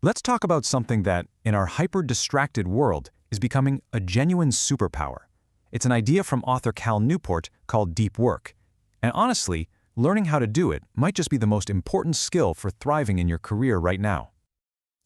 Let's talk about something that, in our hyper-distracted world, is becoming a genuine superpower. It's an idea from author Cal Newport called deep work. And honestly, learning how to do it might just be the most important skill for thriving in your career right now.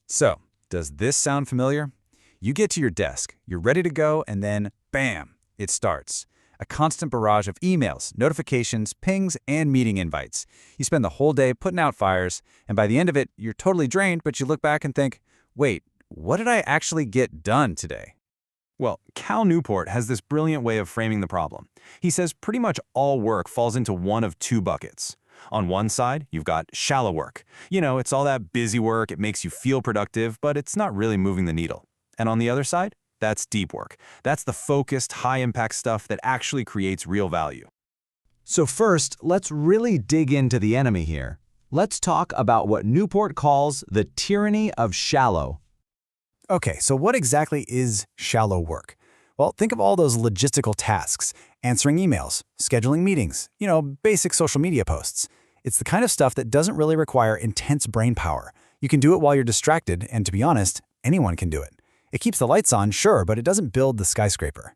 So, does this sound familiar? You get to your desk, you're ready to go, and then, bam, it starts. A constant barrage of emails, notifications, pings, and meeting invites. You spend the whole day putting out fires, and by the end of it, you're totally drained, but you look back and think, wait, what did I actually get done today? Well, Cal Newport has this brilliant way of framing the problem. He says pretty much all work falls into one of two buckets. On one side, you've got shallow work. It's all that busy work, it makes you feel productive, but it's not really moving the needle. And on the other side, that's deep work. That's the focused, high-impact stuff that actually creates real value. So first, let's really dig into the enemy here. Let's talk about what Newport calls the tyranny of shallow. Okay, so what exactly is shallow work? Well, think of all those logistical tasks, answering emails, scheduling meetings, basic social media posts. It's the kind of stuff that doesn't really require intense brain power. You can do it while you're distracted, and to be honest, anyone can do it. It keeps the lights on, sure, but it doesn't build the skyscraper.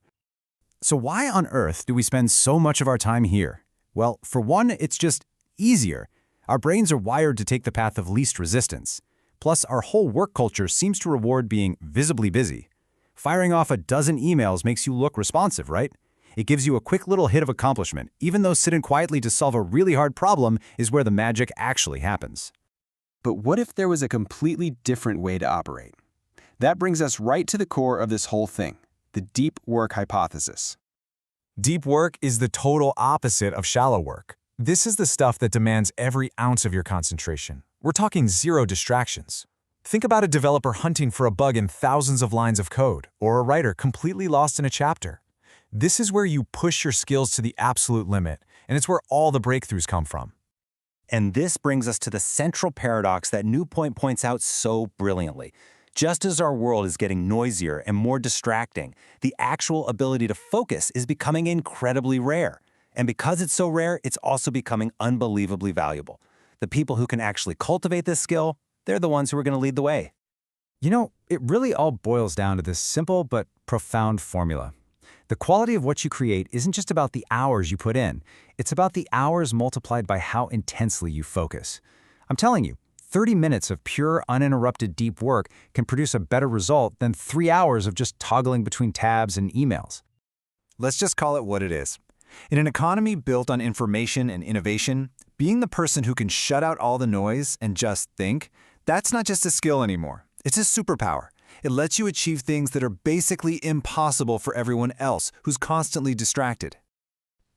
So why on earth do we spend so much of our time here? Well, for one, it's just easier. Our brains are wired to take the path of least resistance. Plus, our whole work culture seems to reward being visibly busy. Firing off a dozen emails makes you look responsive, right? It gives you a quick little hit of accomplishment, even though sitting quietly to solve a really hard problem is where the magic actually happens. But what if there was a completely different way to operate? That brings us right to the core of this whole thing, the deep work hypothesis. Deep work is the total opposite of shallow work. This is the stuff that demands every ounce of your concentration. We're talking zero distractions. Think about a developer hunting for a bug in thousands of lines of code, or a writer completely lost in a chapter. This is where you push your skills to the absolute limit, and it's where all the breakthroughs come from. And this brings us to the central paradox that Newport points out so brilliantly. Just as our world is getting noisier and more distracting, the actual ability to focus is becoming incredibly rare. And because it's so rare, it's also becoming unbelievably valuable. The people who can actually cultivate this skill, they're the ones who are going to lead the way. It really all boils down to this simple but profound formula. The quality of what you create isn't just about the hours you put in. It's about the hours multiplied by how intensely you focus. I'm telling you, 30 minutes of pure, uninterrupted deep work can produce a better result than 3 hours of just toggling between tabs and emails. Let's just call it what it is. In an economy built on information and innovation, being the person who can shut out all the noise and just think, that's not just a skill anymore. It's a superpower. It lets you achieve things that are basically impossible for everyone else who's constantly distracted.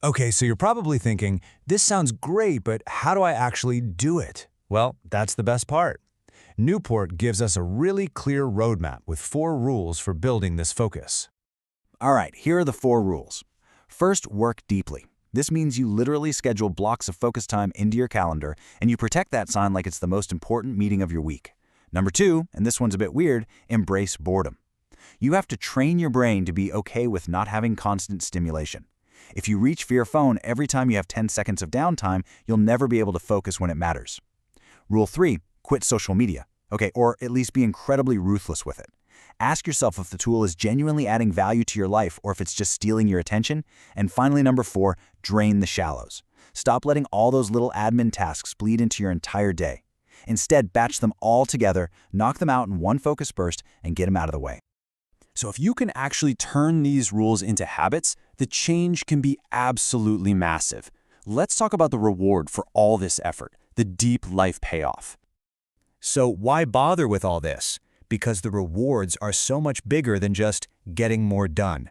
Okay, so you're probably thinking, this sounds great, but how do I actually do it? Well, that's the best part. Newport gives us a really clear roadmap with 4 rules for building this focus. All right, here are the 4 rules. First, work deeply. This means you literally schedule blocks of focus time into your calendar, and you protect that sign like it's the most important meeting of your week. Number 2, and this one's a bit weird, embrace boredom. You have to train your brain to be okay with not having constant stimulation. If you reach for your phone every time you have 10 seconds of downtime, you'll never be able to focus when it matters. Rule 3, quit social media. Okay, or at least be incredibly ruthless with it. Ask yourself if the tool is genuinely adding value to your life or if it's just stealing your attention. And finally, number 4, drain the shallows. Stop letting all those little admin tasks bleed into your entire day. Instead, batch them all together, knock them out in one focus burst, and get them out of the way. So if you can actually turn these rules into habits, the change can be absolutely massive. Let's talk about the reward for all this effort, the deep life payoff. So why bother with all this? Because the rewards are so much bigger than just getting more done.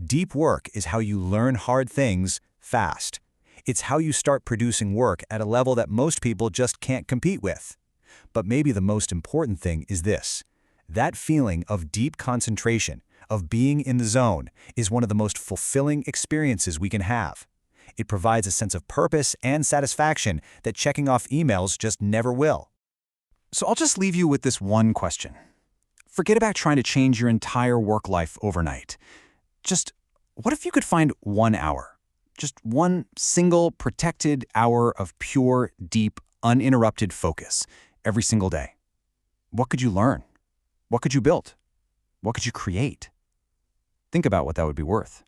Deep work is how you learn hard things fast. It's how you start producing work at a level that most people just can't compete with. But maybe the most important thing is this. That feeling of deep concentration, of being in the zone, is one of the most fulfilling experiences we can have. It provides a sense of purpose and satisfaction that checking off emails just never will. So I'll just leave you with this one question. Forget about trying to change your entire work life overnight. Just what if you could find 1 hour? Just one single protected hour of pure, deep, uninterrupted focus every single day. what could you learn? What could you build? What could you create? Think about what that would be worth.